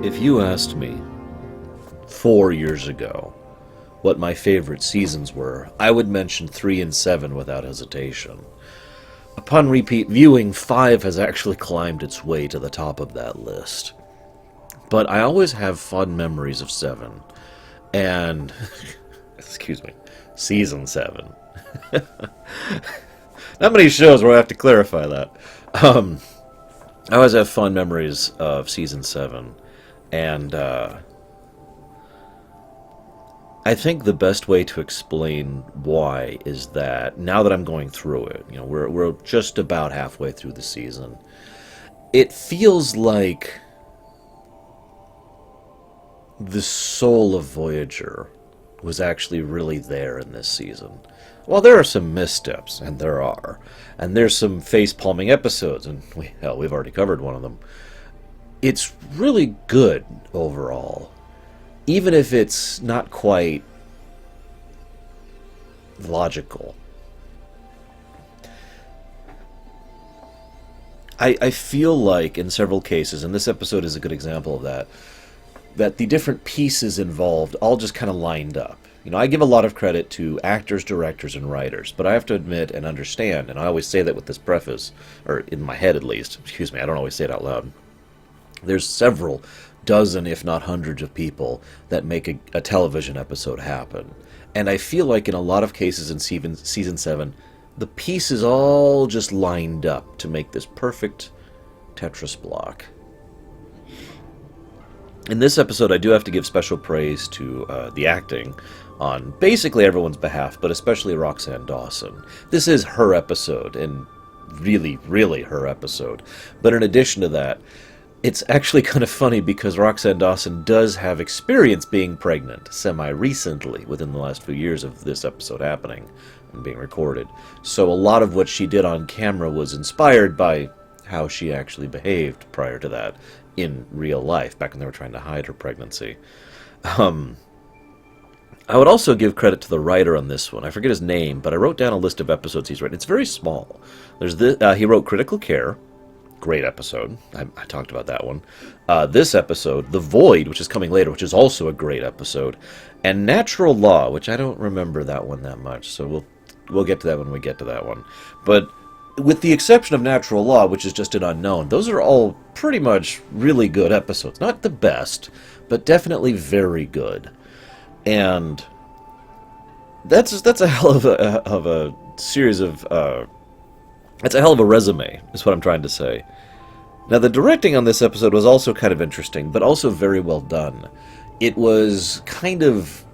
If you asked me 4 years ago what my favorite seasons were, I would mention 3 and 7 without hesitation. Upon repeat viewing, 5 has actually climbed its way to the top of that list. But I always have fond memories of 7. And, excuse me, Season 7. Not many shows where I have to clarify that. I always have fond memories of Season 7. And I think the best way to explain why is that now that I'm going through it, we're just about halfway through the season. It feels like the soul of Voyager was actually really there in this season. Well, there are some missteps, and there are. And there's some face-palming episodes, and we've already covered one of them. It's really good overall, even if it's not quite logical. I feel like in several cases, and this episode is a good example of that the different pieces involved all just kind of lined up. I give a lot of credit to actors, directors, and writers, but I have to admit and understand, and I always say that with this preface, or in my head at least, excuse me, I don't always say it out loud. There's several dozen, if not hundreds, of people that make a television episode happen. And I feel like in a lot of cases in Season 7, the pieces all just lined up to make this perfect Tetris block. In this episode, I do have to give special praise to the acting on basically everyone's behalf, but especially Roxanne Dawson. This is her episode, and really, really her episode. But in addition to that, it's actually kind of funny because Roxanne Dawson does have experience being pregnant semi-recently, within the last few years of this episode happening and being recorded. So a lot of what she did on camera was inspired by how she actually behaved prior to that in real life, back when they were trying to hide her pregnancy. I would also give credit to the writer on this one. I forget his name, but I wrote down a list of episodes he's written. It's very small. There's he wrote Critical Care. Great episode. I talked about that one. This episode, The Void, which is coming later, which is also a great episode, and Natural Law, which I don't remember that one that much, so we'll get to that when we get to that one. But with the exception of Natural Law, which is just an unknown, those are all pretty much really good episodes. Not the best, but definitely very good. And that's a hell of a series of it's a hell of a resume, is what I'm trying to say. Now, the directing on this episode was also kind of interesting, but also very well done. It was kind of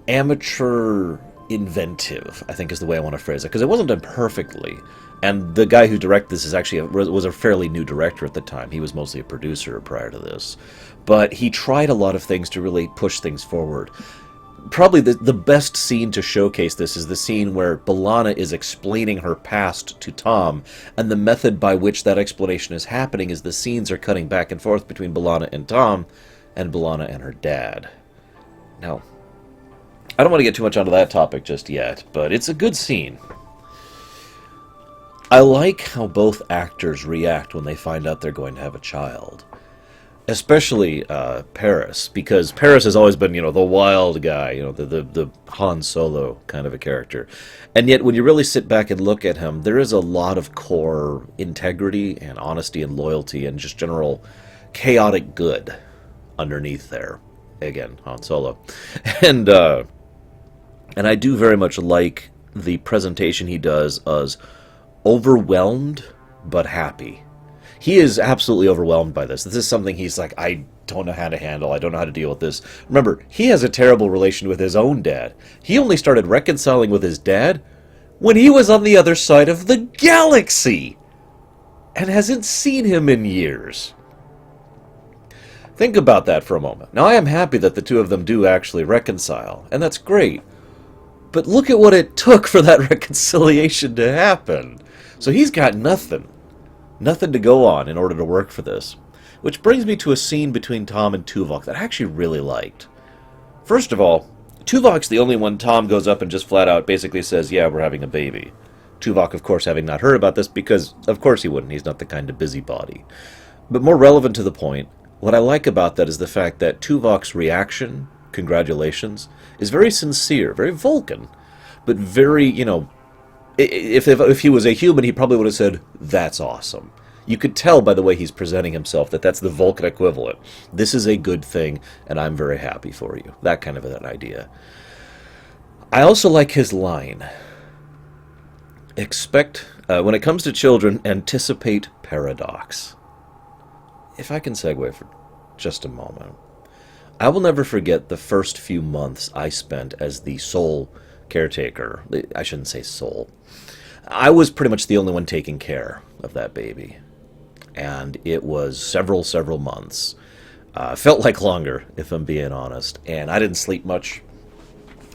amateur inventive, I think is the way I want to phrase it, because it wasn't done perfectly. And the guy who directed this was a fairly new director at the time. He was mostly a producer prior to this. But he tried a lot of things to really push things forward. Probably the best scene to showcase this is the scene where B'Elanna is explaining her past to Tom, and the method by which that explanation is happening is the scenes are cutting back and forth between B'Elanna and Tom, and B'Elanna and her dad. Now, I don't want to get too much onto that topic just yet, but it's a good scene. I like how both actors react when they find out they're going to have a child. Especially Paris, because Paris has always been, the wild guy, the Han Solo kind of a character. And yet, when you really sit back and look at him, there is a lot of core integrity and honesty and loyalty and just general chaotic good underneath there. Again, Han Solo. And I do very much like the presentation he does as overwhelmed but happy. He is absolutely overwhelmed by this. This is something he's like, I don't know how to handle. I don't know how to deal with this. Remember, he has a terrible relation with his own dad. He only started reconciling with his dad when he was on the other side of the galaxy and hasn't seen him in years. Think about that for a moment. Now, I am happy that the two of them do actually reconcile, and that's great. But look at what it took for that reconciliation to happen. So he's got nothing. Nothing to go on in order to work for this. Which brings me to a scene between Tom and Tuvok that I actually really liked. First of all, Tuvok's the only one Tom goes up and just flat out basically says, yeah, we're having a baby. Tuvok, of course, having not heard about this, because of course he wouldn't. He's not the kind of busybody. But more relevant to the point, what I like about that is the fact that Tuvok's reaction, congratulations, is very sincere, very Vulcan, but very, if he was a human, he probably would have said, "That's awesome." You could tell by the way he's presenting himself that that's the Vulcan equivalent. This is a good thing, and I'm very happy for you. That kind of an idea. I also like his line. When it comes to children, anticipate paradox. If I can segue for just a moment. I will never forget the first few months I spent as the sole caretaker. I shouldn't say sole. I was pretty much the only one taking care of that baby. And it was several months. Felt like longer, if I'm being honest. And I didn't sleep much.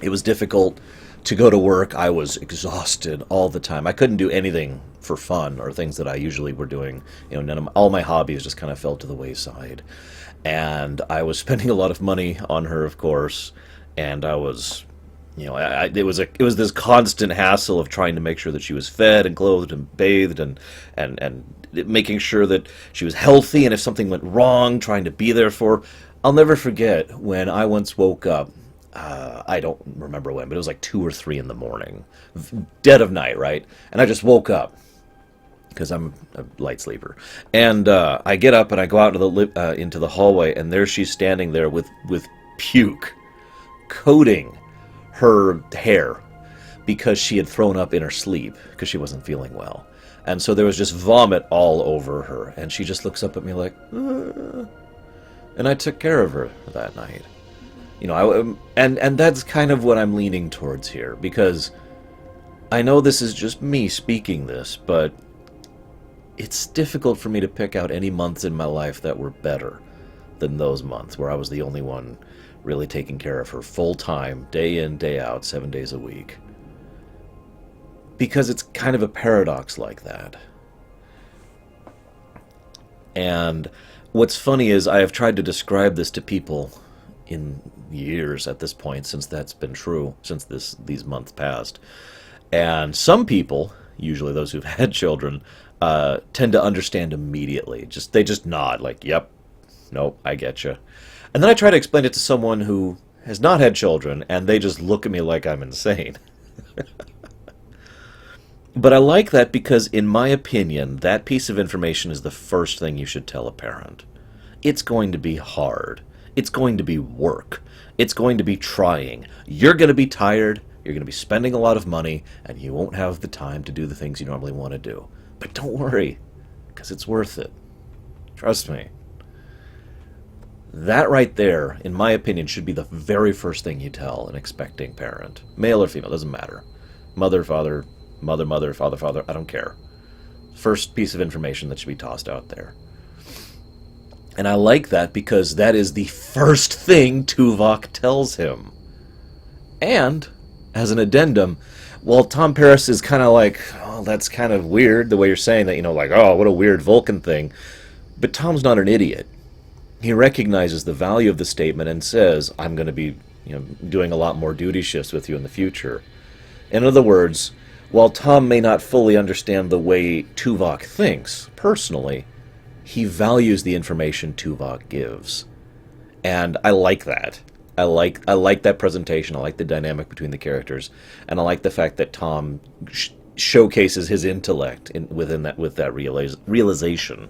It was difficult to go to work. I was exhausted all the time. I couldn't do anything for fun or things that I usually were doing. All my hobbies just kind of fell to the wayside. And I was spending a lot of money on her, of course. And I was, it was this constant hassle of trying to make sure that she was fed and clothed and bathed and making sure that she was healthy. And if something went wrong, trying to be there for her. I'll never forget when I once woke up. I don't remember when, but it was like 2 or 3 in the morning, dead of night, right? And I just woke up because I'm a light sleeper, and I get up and I go out into the hallway, and there she's standing there with puke coating her hair because she had thrown up in her sleep because she wasn't feeling well, and so there was just vomit all over her, and she just looks up at me like, and I took care of her that night. And that's kind of what I'm leaning towards here, because I know this is just me speaking this, but it's difficult for me to pick out any months in my life that were better than those months where I was the only one really taking care of her full time, day in, day out, 7 days a week. Because it's kind of a paradox like that. And what's funny is I have tried to describe this to people in years at this point, since that's been true, since these months passed. And some people, usually those who've had children, tend to understand immediately. They just nod, like, yep, nope, I get you. And then I try to explain it to someone who has not had children, and they just look at me like I'm insane. But I like that because, in my opinion, that piece of information is the first thing you should tell a parent. It's going to be hard. It's going to be work. It's going to be trying. You're going to be tired. You're going to be spending a lot of money, and you won't have the time to do the things you normally want to do. But don't worry, because it's worth it. Trust me. That right there, in my opinion, should be the very first thing you tell an expecting parent. Male or female, doesn't matter. Mother, father, mother, father, I don't care. First piece of information that should be tossed out there. And I like that because that is the first thing Tuvok tells him. And, as an addendum, while Tom Paris is kind of like, oh, that's kind of weird, the way you're saying that, like, oh, what a weird Vulcan thing. But Tom's not an idiot. He recognizes the value of the statement and says, I'm going to be, doing a lot more duty shifts with you in the future. In other words, while Tom may not fully understand the way Tuvok thinks, personally, he values the information Tuvok gives. And I like that. I like that presentation. I like the dynamic between the characters. And I like the fact that Tom showcases his intellect with that realization.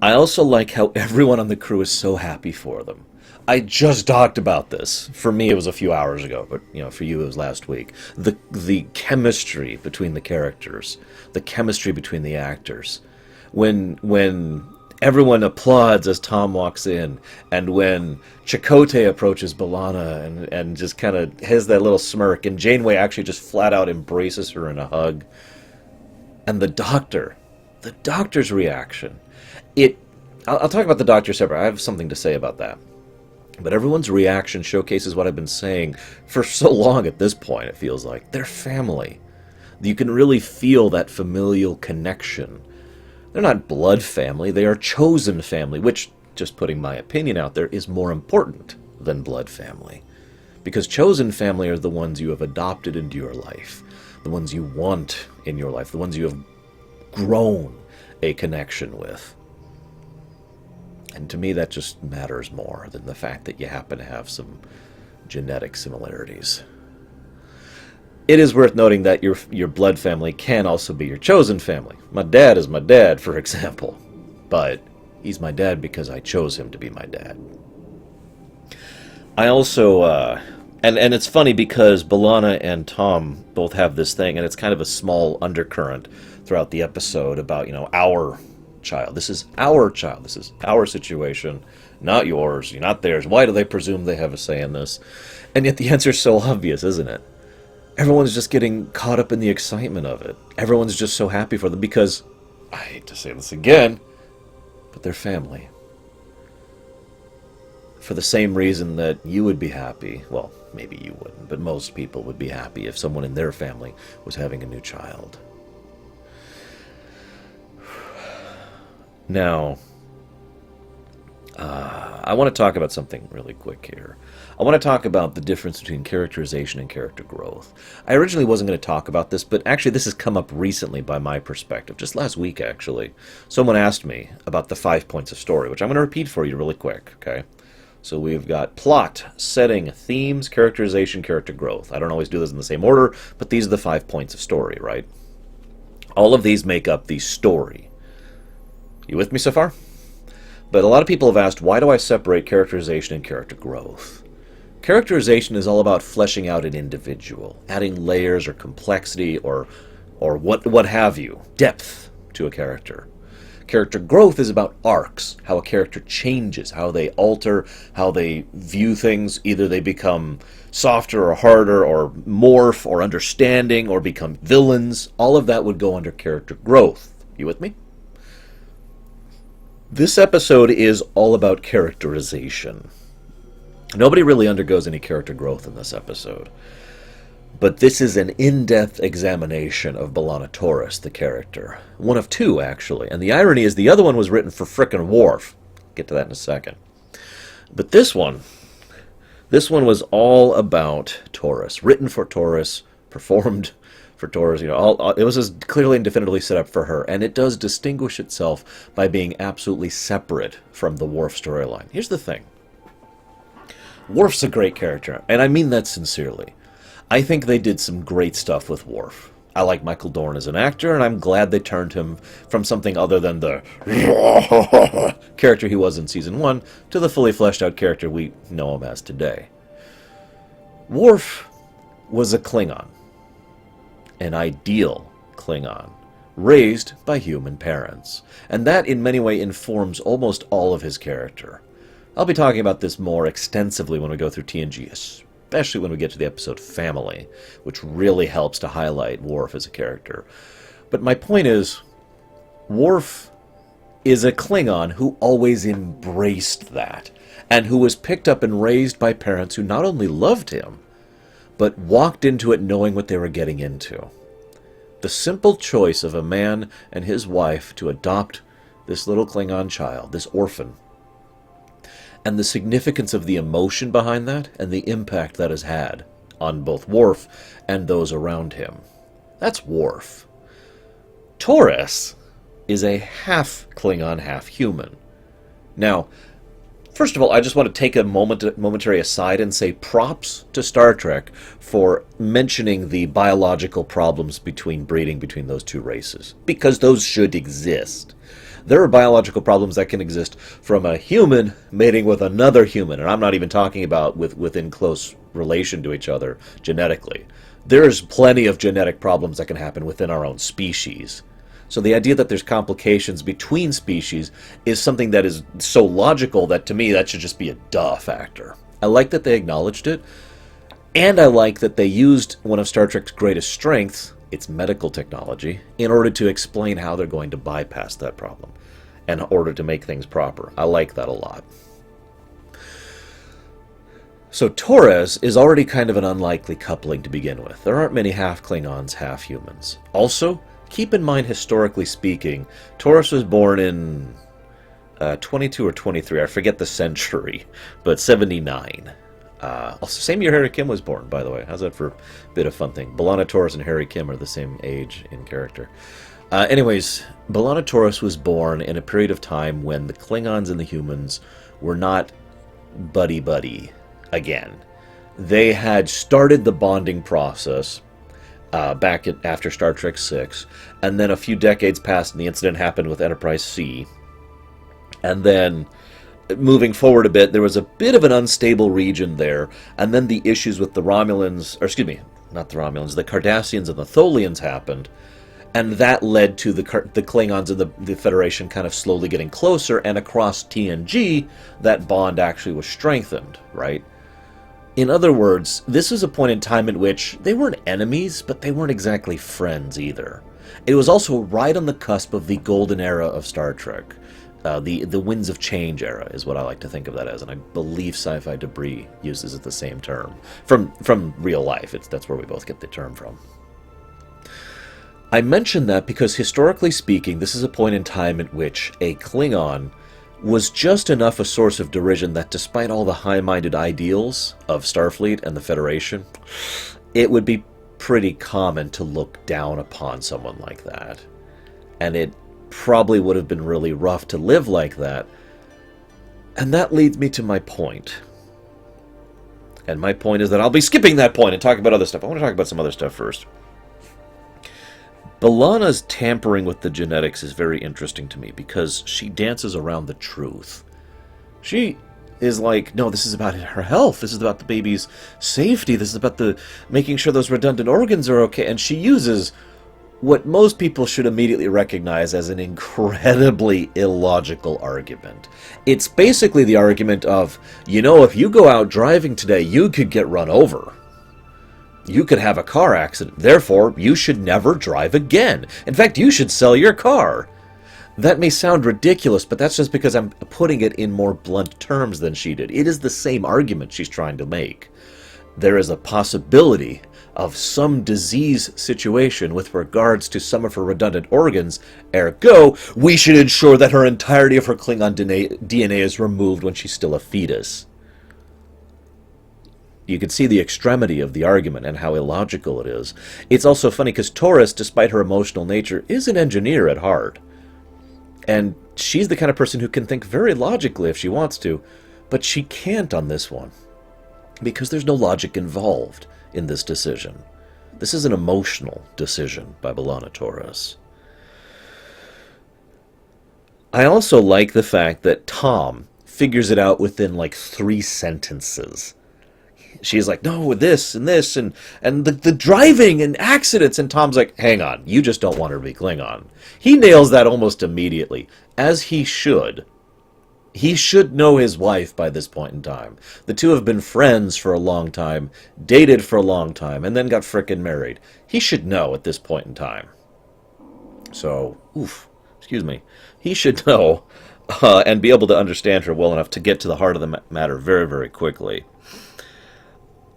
I also like how everyone on the crew is so happy for them. I just talked about this. For me, it was a few hours ago, but for you, it was last week. The chemistry between the characters, the chemistry between the actors. When everyone applauds as Tom walks in, and when Chakotay approaches B'Elanna and just kind of has that little smirk, and Janeway actually just flat out embraces her in a hug, and the doctor's reaction. I'll talk about the doctor separate. I have something to say about that. But everyone's reaction showcases what I've been saying for so long at this point, it feels like. They're family. You can really feel that familial connection. They're not blood family, they are chosen family, which, just putting my opinion out there, is more important than blood family. Because chosen family are the ones you have adopted into your life, the ones you want in your life, the ones you have grown a connection with. And to me, that just matters more than the fact that you happen to have some genetic similarities. It is worth noting that your blood family can also be your chosen family. My dad is my dad, for example. But he's my dad because I chose him to be my dad. I also, and it's funny because B'Elanna and Tom both have this thing, and it's kind of a small undercurrent throughout the episode about, our child. This is our child. This is our situation, not yours, not theirs. Why do they presume they have a say in this? And yet the answer's so obvious, isn't it? Everyone's just getting caught up in the excitement of it. Everyone's just so happy for them because, I hate to say this again, but they're family. For the same reason that you would be happy, well, maybe you wouldn't, but most people would be happy if someone in their family was having a new child. Now, I want to talk about something really quick here. I want to talk about the difference between characterization and character growth. I originally wasn't going to talk about this, but actually this has come up recently by my perspective. Just last week, actually. Someone asked me about the 5 points of story, which I'm going to repeat for you really quick, okay? So we've got plot, setting, themes, characterization, character growth. I don't always do this in the same order, but these are the 5 points of story, right? All of these make up the story. You with me so far? But a lot of people have asked, why do I separate characterization and character growth? Characterization is all about fleshing out an individual, adding layers or complexity or what have you, depth to a character. Character growth is about arcs, how a character changes, how they alter, how they view things. Either they become softer or harder or morph or understanding or become villains. All of that would go under character growth. You with me? This episode is all about characterization. Nobody really undergoes any character growth in this episode. But this is an in-depth examination of B'Elanna Torres, the character. One of two, actually. And the irony is the other one was written for frickin' Worf. Get to that in a second. But this one was all about Torres. Written for Torres, performed for Torres. It was as clearly and definitively set up for her. And it does distinguish itself by being absolutely separate from the Worf storyline. Here's the thing. Worf's a great character, and I mean that sincerely. I think they did some great stuff with Worf. I like Michael Dorn as an actor, and I'm glad they turned him from something other than the character he was in Season 1 to the fully fleshed out character we know him as today. Worf was a Klingon. An ideal Klingon. Raised by human parents. And that in many ways informs almost all of his character. I'll be talking about this more extensively when we go through TNG, especially when we get to the episode Family, which really helps to highlight Worf as a character. But my point is, Worf is a Klingon who always embraced that, and who was picked up and raised by parents who not only loved him, but walked into it knowing what they were getting into. The simple choice of a man and his wife to adopt this little Klingon child, this orphan, and the significance of the emotion behind that and the impact that has had on both Worf and those around him. That's Worf. Torres is a half Klingon, half human. Now, first of all, I just want to take a momentary aside and say props to Star Trek for mentioning the biological problems breeding between those two races, because those should exist. There are biological problems that can exist from a human mating with another human, and I'm not even talking about within close relation to each other genetically. There's plenty of genetic problems that can happen within our own species. So the idea that there's complications between species is something that is so logical that to me that should just be a duh factor. I like that they acknowledged it, and I like that they used one of Star Trek's greatest strengths, its medical technology, in order to explain how they're going to bypass that problem, in order to make things proper. I like that a lot. So Torres is already kind of an unlikely coupling to begin with. There aren't many half Klingons, half humans. Also, keep in mind, historically speaking, Torres was born in 22 or 23, I forget the century, but 79. Also, same year Harry Kim was born, by the way. How's that for a bit of fun thing? B'Elanna Torres and Harry Kim are the same age in character. Anyways, B'Elanna Torres was born in a period of time when the Klingons and the humans were not buddy-buddy again. They had started the bonding process after Star Trek VI, and then a few decades passed and the incident happened with Enterprise C. And then, moving forward a bit, there was a bit of an unstable region there, and then the issues with the Romulans, or excuse me, not the Romulans, the Cardassians and the Tholians happened, and that led to the Klingons and the Federation kind of slowly getting closer, and across TNG, that bond actually was strengthened, right? In other words, this was a point in time at which they weren't enemies, but they weren't exactly friends either. It was also right on the cusp of the golden era of Star Trek. The Winds of Change era is what I like to think of that as, and I believe Sci-Fi Debris uses it the same term. From real life, that's where we both get the term from. I mention that because, historically speaking, this is a point in time at which a Klingon was just enough a source of derision that despite all the high-minded ideals of Starfleet and the Federation, it would be pretty common to look down upon someone like that. And it probably would have been really rough to live like that. And that leads me to my point. And my point is that I'll be skipping that point and talking about other stuff. I want to talk about some other stuff first. B'Elanna's tampering with the genetics is very interesting to me because she dances around the truth. She is like, no, this is about her health. This is about the baby's safety. This is about making sure those redundant organs are okay. And she uses what most people should immediately recognize as an incredibly illogical argument. It's basically the argument of, if you go out driving today, you could get run over. You could have a car accident. Therefore, you should never drive again. In fact, you should sell your car. That may sound ridiculous, but that's just because I'm putting it in more blunt terms than she did. It is the same argument she's trying to make. There is a possibility of some disease situation with regards to some of her redundant organs. Ergo, we should ensure that her entirety of her Klingon DNA is removed when she's still a fetus. You can see the extremity of the argument and how illogical it is. It's also funny because Torres, despite her emotional nature, is an engineer at heart. And she's the kind of person who can think very logically if she wants to, but she can't on this one. Because there's no logic involved in this decision. This is an emotional decision by B'Elanna Torres. I also like the fact that Tom figures it out within like 3 sentences. She's like, no, this and this and the driving and accidents. And Tom's like, hang on, you just don't want her to be Klingon. He nails that almost immediately, as he should. He should know his wife by this point in time. The two have been friends for a long time, dated for a long time, and then got frickin' married. He should know at this point in time. So, excuse me. He should know and be able to understand her well enough to get to the heart of the matter very, very quickly.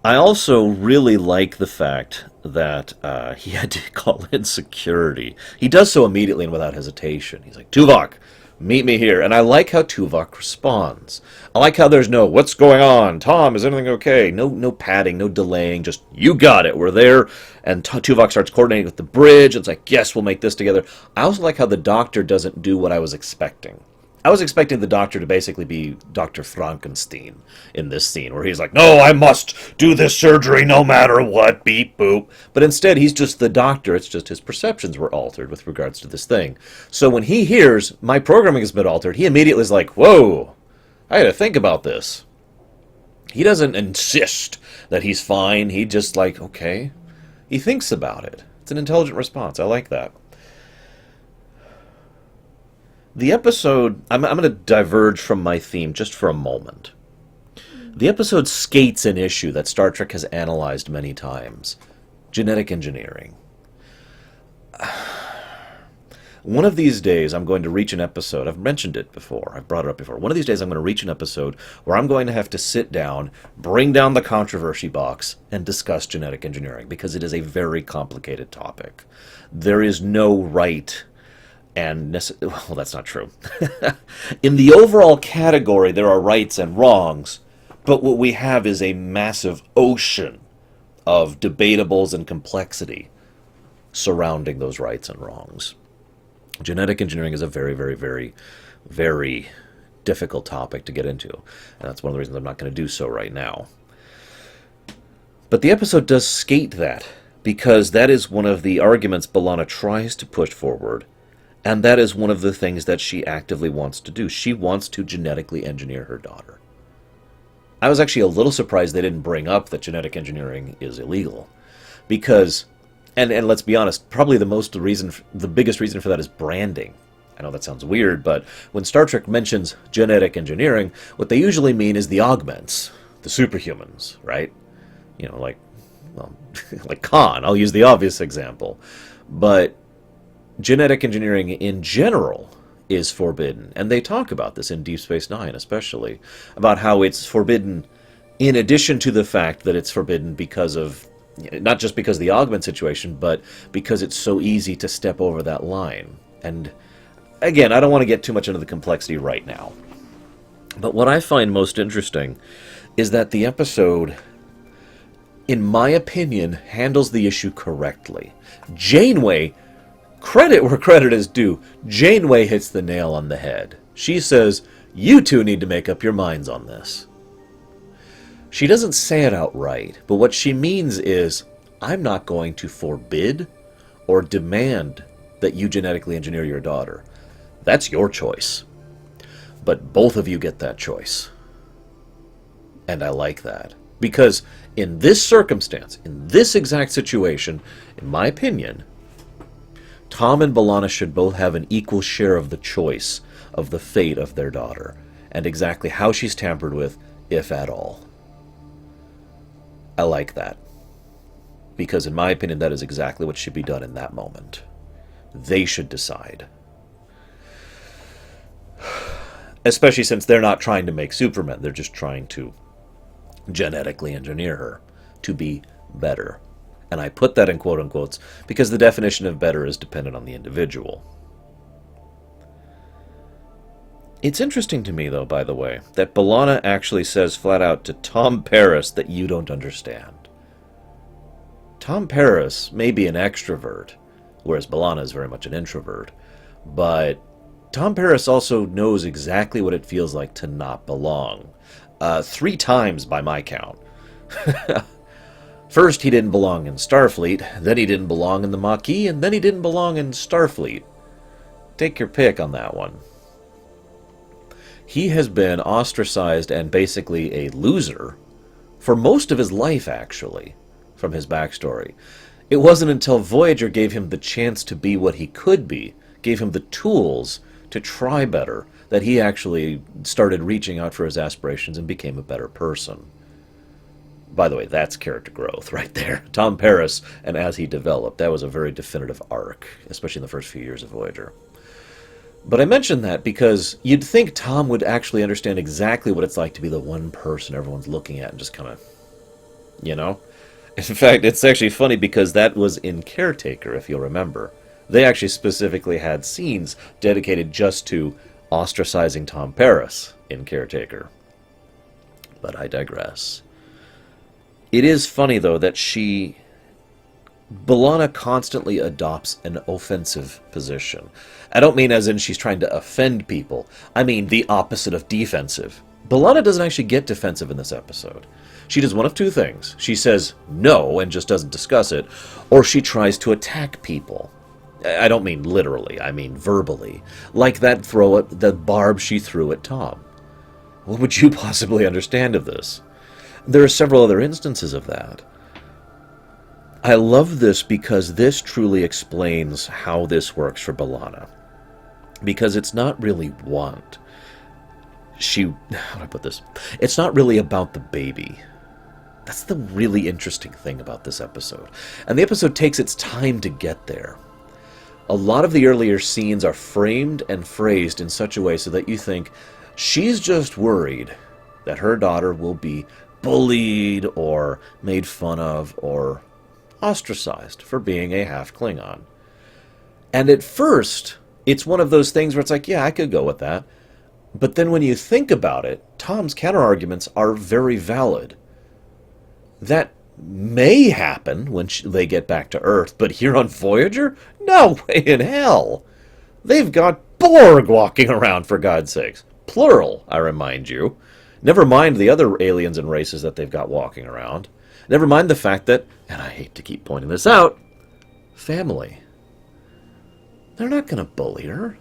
I also really like the fact that he had to call in security. He does so immediately and without hesitation. He's like, Tuvok, meet me here. And I like how Tuvok responds. I like how there's no, what's going on? Tom, is anything okay? No padding, no delaying, just, you got it, we're there. And Tuvok starts coordinating with the bridge. It's like, yes, we'll make this together. I also like how the doctor doesn't do what I was expecting. I was expecting the doctor to basically be Dr. Frankenstein in this scene, where he's like, no, I must do this surgery no matter what, beep, boop. But instead, he's just the doctor. It's just his perceptions were altered with regards to this thing. So when he hears my programming has been altered, he immediately is like, whoa, I had to think about this. He doesn't insist that he's fine. He just like, okay. He thinks about it. It's an intelligent response. I like that. The episode, I'm going to diverge from my theme just for a moment. The episode skates an issue that Star Trek has analyzed many times. Genetic engineering. One of these days I'm going to reach an episode, I've mentioned it before, I've brought it up before. One of these days I'm going to reach an episode where I'm going to have to sit down, bring down the controversy box, and discuss genetic engineering, because it is a very complicated topic. There is no right and well, that's not true. In the overall category, there are rights and wrongs, but what we have is a massive ocean of debatables and complexity surrounding those rights and wrongs. Genetic engineering is a very, very, very, very difficult topic to get into. And that's one of the reasons I'm not going to do so right now. But the episode does skate that, because that is one of the arguments B'Elanna tries to push forward, and that is one of the things that she actively wants to do. She wants to genetically engineer her daughter. I was actually a little surprised they didn't bring up that genetic engineering is illegal, because, and let's be honest, probably the biggest reason for that is branding. I know that sounds weird, but when Star Trek mentions genetic engineering, what they usually mean is the augments, the superhumans, right? You know, like Khan. I'll use the obvious example. But genetic engineering in general is forbidden. And they talk about this in Deep Space Nine especially, about how it's forbidden in addition to the fact that it's forbidden because of, not just because of the augment situation, but because it's so easy to step over that line. And again, I don't want to get too much into the complexity right now. But what I find most interesting is that the episode, in my opinion, handles the issue correctly. Janeway, credit where credit is due, Janeway hits the nail on the head. She says, you two need to make up your minds on this. She doesn't say it outright, but what she means is, I'm not going to forbid or demand that you genetically engineer your daughter. That's your choice. But both of you get that choice. And I like that. Because in this circumstance, in this exact situation, in my opinion, Tom and B'Elanna should both have an equal share of the choice of the fate of their daughter, and exactly how she's tampered with, if at all. I like that. Because in my opinion, that is exactly what should be done in that moment. They should decide. Especially since they're not trying to make Supermen, they're just trying to genetically engineer her to be better. And I put that in quote unquotes because the definition of better is dependent on the individual. It's interesting to me, though, by the way, that B'Elanna actually says flat out to Tom Paris that you don't understand. Tom Paris may be an extrovert, whereas B'Elanna is very much an introvert, but Tom Paris also knows exactly what it feels like to not belong. 3 times by my count. First, he didn't belong in Starfleet, then he didn't belong in the Maquis, and then he didn't belong in Starfleet. Take your pick on that one. He has been ostracized and basically a loser for most of his life, actually, from his backstory. It wasn't until Voyager gave him the chance to be what he could be, gave him the tools to try better, that he actually started reaching out for his aspirations and became a better person. By the way, that's character growth right there. Tom Paris, and as he developed, that was a very definitive arc, especially in the first few years of Voyager. But I mention that because you'd think Tom would actually understand exactly what it's like to be the one person everyone's looking at and just kind of, you know? In fact, it's actually funny because that was in Caretaker, if you'll remember. They actually specifically had scenes dedicated just to ostracizing Tom Paris in Caretaker. But I digress. It is funny, though, that B'Elanna constantly adopts an offensive position. I don't mean as in she's trying to offend people. I mean the opposite of defensive. B'Elanna doesn't actually get defensive in this episode. She does one of 2 things. She says no and just doesn't discuss it, or she tries to attack people. I don't mean literally, I mean verbally. Like the barb she threw at Tom. What would you possibly understand of this? There are several other instances of that. I love this because this truly explains how this works for B'Elanna. Because it's not really want. How do I put this? It's not really about the baby. That's the really interesting thing about this episode. And the episode takes its time to get there. A lot of the earlier scenes are framed and phrased in such a way so that you think she's just worried that her daughter will be bullied or made fun of or ostracized for being a half Klingon. And at first, it's one of those things where it's like, yeah, I could go with that. But then when you think about it, Tom's counterarguments are very valid. That may happen when they get back to Earth, but here on Voyager? No way in hell! They've got Borg walking around, for God's sakes. Plural, I remind you. Never mind the other aliens and races that they've got walking around. Never mind the fact that, and I hate to keep pointing this out, family. They're not going to bully her.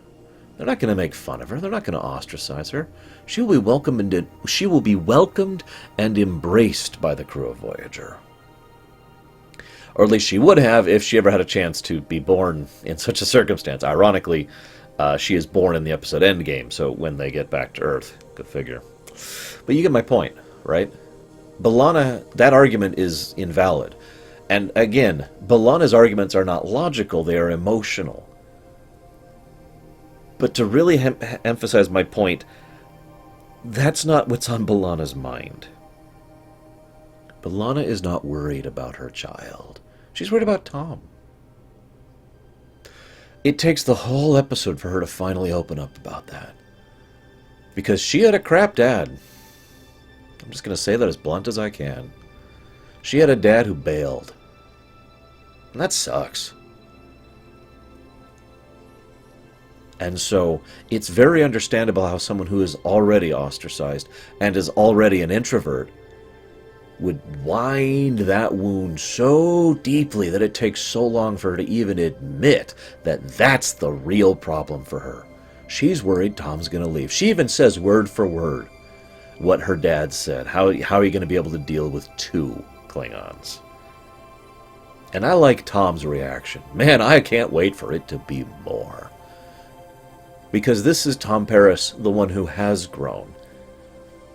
They're not going to make fun of her. They're not going to ostracize her. She will be welcomed and embraced by the crew of Voyager. Or at least she would have if she ever had a chance to be born in such a circumstance. Ironically, she is born in the episode Endgame, so when they get back to Earth, go figure. But you get my point, right? B'Elanna, that argument is invalid. And again, B'Elanna's arguments are not logical, they are emotional. But to really emphasize my point, that's not what's on B'Elanna's mind. B'Elanna is not worried about her child. She's worried about Tom. It takes the whole episode for her to finally open up about that. Because she had a crap dad. I'm just going to say that as blunt as I can. She had a dad who bailed. And that sucks. And so, it's very understandable how someone who is already ostracized and is already an introvert would wind that wound so deeply that it takes so long for her to even admit that that's the real problem for her. She's worried Tom's going to leave. She even says word for word what her dad said. How are you going to be able to deal with 2 Klingons? And I like Tom's reaction. Man, I can't wait for it to be more. Because this is Tom Paris, the one who has grown.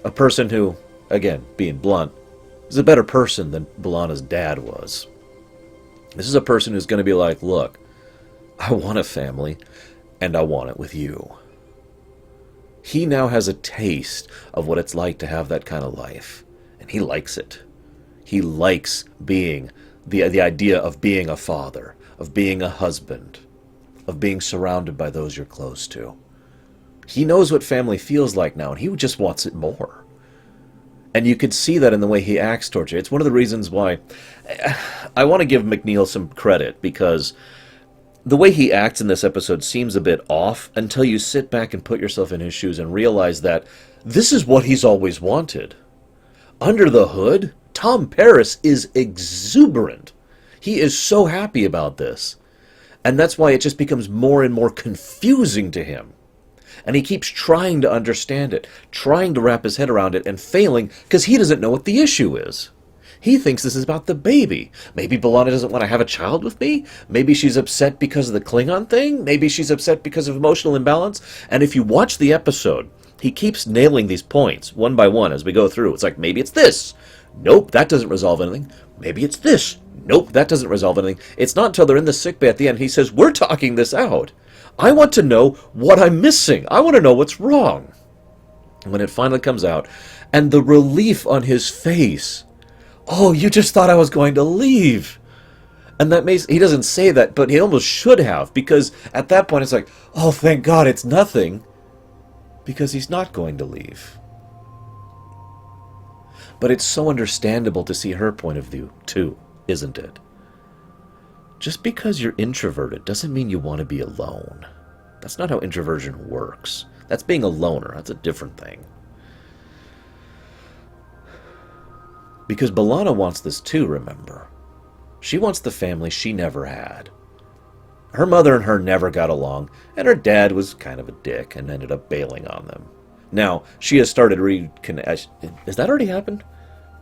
A person who, again, being blunt, is a better person than B'Elanna's dad was. This is a person who's going to be like, look, I want a family, and I want it with you. He now has a taste of what it's like to have that kind of life, and he likes it. He likes being the idea of being a father, of being a husband, of being surrounded by those you're close to. He knows what family feels like now, and he just wants it more. And you could see that in the way he acts towards you. It's one of the reasons why I want to give McNeil some credit, because the way he acts in this episode seems a bit off until you sit back and put yourself in his shoes and realize that this is what he's always wanted. Under the hood, Tom Paris is exuberant. He is so happy about this. And that's why it just becomes more and more confusing to him. And he keeps trying to understand it, trying to wrap his head around it, and failing because he doesn't know what the issue is. He thinks this is about the baby. Maybe B'Elanna doesn't want to have a child with me. Maybe she's upset because of the Klingon thing. Maybe she's upset because of emotional imbalance. And if you watch the episode, he keeps nailing these points one by one as we go through. It's like, maybe it's this. Nope, that doesn't resolve anything. Maybe it's this. Nope, that doesn't resolve anything. It's not until they're in the sickbay at the end he says, we're talking this out. I want to know what I'm missing. I want to know what's wrong. And when it finally comes out, and the relief on his face, oh, you just thought I was going to leave. And that makes, he doesn't say that, but he almost should have, because at that point it's like, oh, thank God it's nothing, because he's not going to leave. But it's so understandable to see her point of view, too, isn't it? Just because you're introverted doesn't mean you want to be alone. That's not how introversion works. That's being a loner. That's a different thing. Because B'Elanna wants this too, remember. She wants the family she never had. Her mother and her never got along, and her dad was kind of a dick and ended up bailing on them. Now, she has started Has that already happened?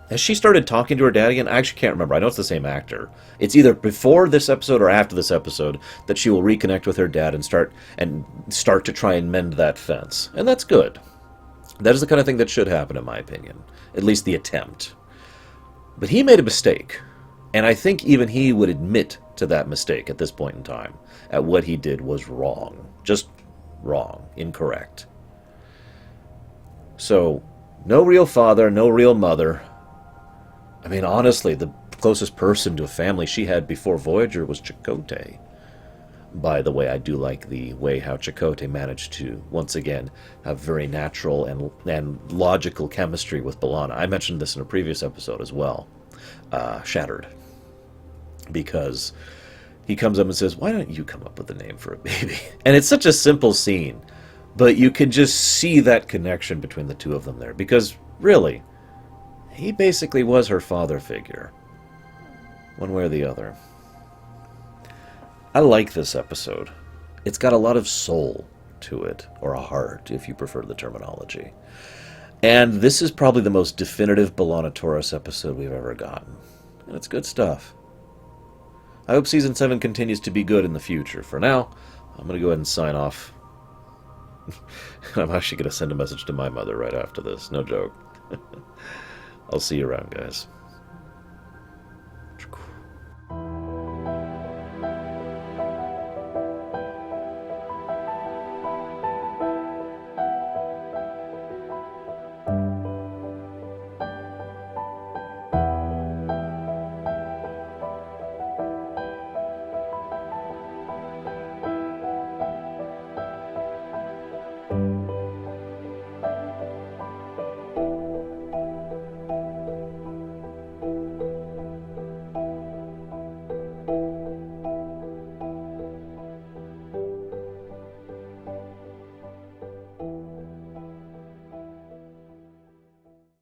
Has she started talking to her dad again? I actually can't remember. I know it's the same actor. It's either before this episode or after this episode that she will reconnect with her dad and start to try and mend that fence. And that's good. That is the kind of thing that should happen, in my opinion. At least the attempt. But he made a mistake. And I think even he would admit to that mistake at this point in time. At what he did was wrong. Just wrong. Incorrect. So, no real father, no real mother. I mean, honestly, the closest person to a family she had before Voyager was Chakotay. By the way, I do like the way how Chakotay managed to, once again, have very natural and logical chemistry with B'Elanna. I mentioned this in a previous episode as well. Shattered. Because he comes up and says, "Why don't you come up with a name for a baby?" And it's such a simple scene, but you can just see that connection between the two of them there. Because, really, he basically was her father figure, one way or the other. I like this episode. It's got a lot of soul to it, or a heart, if you prefer the terminology. And this is probably the most definitive B'Elanna Torres episode we've ever gotten. And it's good stuff. I hope Season 7 continues to be good in the future. For now, I'm going to go ahead and sign off. I'm actually going to send a message to my mother right after this. No joke. I'll see you around, guys.